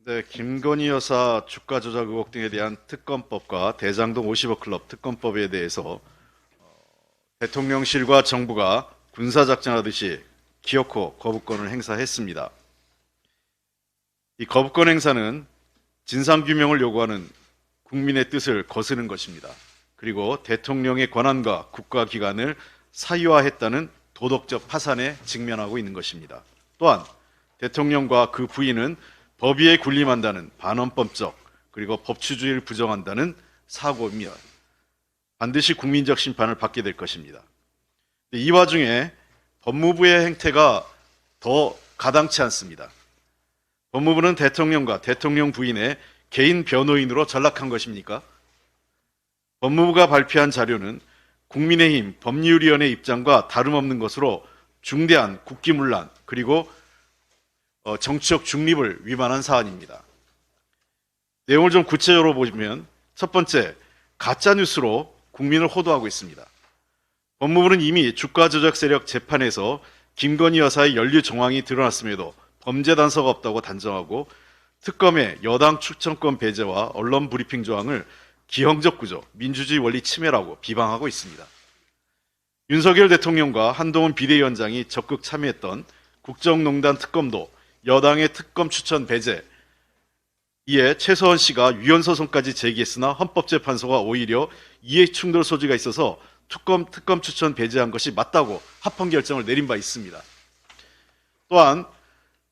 네, 김건희 여사 주가 조작 의혹 등에 대한 특검법과 대장동 50억 클럽 특검법에 대해서 대통령실과 정부가 군사작전하듯이 기어코 거부권을 행사했습니다. 이 거부권 행사는 진상규명을 요구하는 국민의 뜻을 거스른 것입니다. 그리고 대통령의 권한과 국가기관을 사유화했다는 도덕적 파산에 직면하고 있는 것입니다. 또한 대통령과 그 부인은 법위에 군림한다는 반헌법적 그리고 법치주의를 부정한다는 사고며 반드시 국민적 심판을 받게 될 것입니다. 이 와중에 법무부의 행태가 더 가당치 않습니다. 법무부는 대통령과 대통령 부인의 개인 변호인으로 전락한 것입니까? 법무부가 발표한 자료는 국민의힘 법률위원회 입장과 다름없는 것으로 중대한 국기문란 그리고 정치적 중립을 위반한 사안입니다. 내용을 좀 구체적으로 보시면 첫 번째, 가짜뉴스로 국민을 호도하고 있습니다. 법무부는 이미 주가 조작 세력 재판에서 김건희 여사의 연루 정황이 드러났음에도 범죄 단서가 없다고 단정하고 특검의 여당 추천권 배제와 언론 브리핑 조항을 기형적 구조, 민주주의 원리 침해라고 비방하고 있습니다. 윤석열 대통령과 한동훈 비대위원장이 적극 참여했던 국정농단 특검도 여당의 특검 추천 배제, 이에 최서원 씨가 위헌소송까지 제기했으나 헌법재판소가 오히려 이해충돌 소지가 있어서 특검 추천 배제한 것이 맞다고 합헌 결정을 내린 바 있습니다. 또한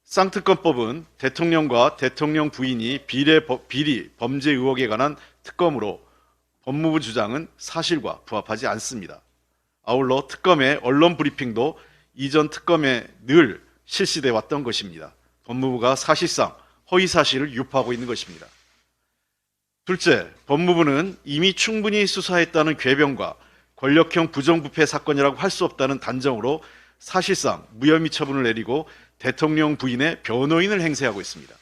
쌍특검법은 대통령과 대통령 부인이 비리 범죄 의혹에 관한 특검으로 법무부 주장은 사실과 부합하지 않습니다. 아울러 특검의 언론 브리핑도 이전 특검에 늘 실시돼 왔던 것입니다. 법무부가 사실상 허위사실을 유포하고 있는 것입니다. 둘째, 법무부는 이미 충분히 수사했다는 궤변과 권력형 부정부패 사건이라고 할 수 없다는 단정으로 사실상 무혐의 처분을 내리고 대통령 부인의 변호인을 행세하고 있습니다.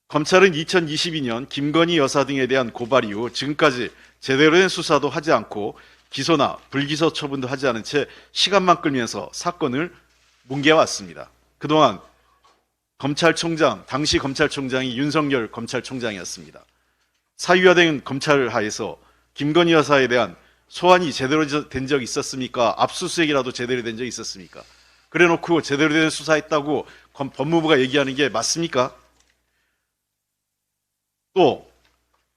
검찰은 2022년 김건희 여사 등에 대한 고발 이후 지금까지 제대로 된 수사도 하지 않고 기소나 불기소 처분도 하지 않은 채 시간만 끌면서 사건을 뭉개왔습니다. 그동안 당시 검찰총장이 윤석열 검찰총장이었습니다. 사유화된 검찰 하에서 김건희 여사에 대한 소환이 제대로 된 적이 있었습니까? 압수수색이라도 제대로 된 적이 있었습니까? 그래놓고 제대로 된 수사했다고 법무부가 얘기하는 게 맞습니까? 또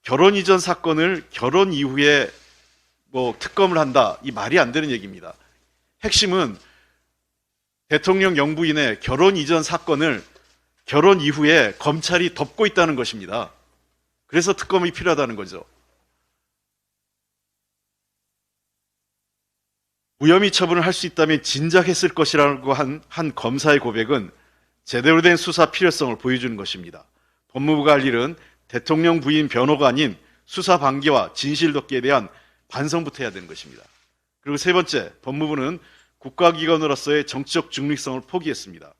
결혼 이전 사건을 결혼 이후에 특검을 한다, 이 말이 안 되는 얘기입니다. 핵심은 대통령 영부인의 결혼 이전 사건을 결혼 이후에 검찰이 덮고 있다는 것입니다. 그래서 특검이 필요하다는 거죠. 무혐의 처분을 할 수 있다면 진작 했을 것이라고 한 검사의 고백은 제대로 된 수사 필요성을 보여주는 것입니다. 법무부가 할 일은 대통령 부인 변호가 아닌 수사 방기와 진실 덮기에 대한 반성부터 해야 되는 것입니다. 그리고 세 번째, 법무부는 국가기관으로서의 정치적 중립성을 포기했습니다.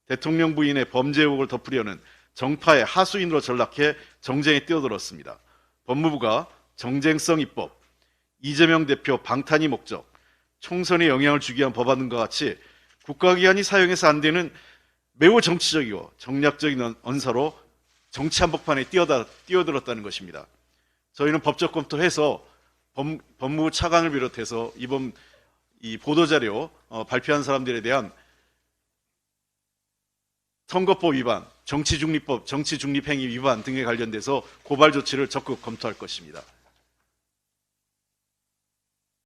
대통령 부인의 범죄 의혹을 덮으려는 정파의 하수인으로 전락해 정쟁에 뛰어들었습니다. 법무부가 정쟁성 입법, 이재명 대표 방탄이 목적, 총선에 영향을 주기 위한 법안 등과 같이 국가기관이 사용해서 안 되는 매우 정치적이고 정략적인 언사로 정치 한복판에 뛰어들었다는 것입니다. 저희는 법적 검토를 해서 법무부 차관을 비롯해서 이번 이 보도자료 발표한 사람들에 대한 선거법 위반, 정치중립법, 정치중립행위 위반 등에 관련돼서 고발 조치를 적극 검토할 것입니다.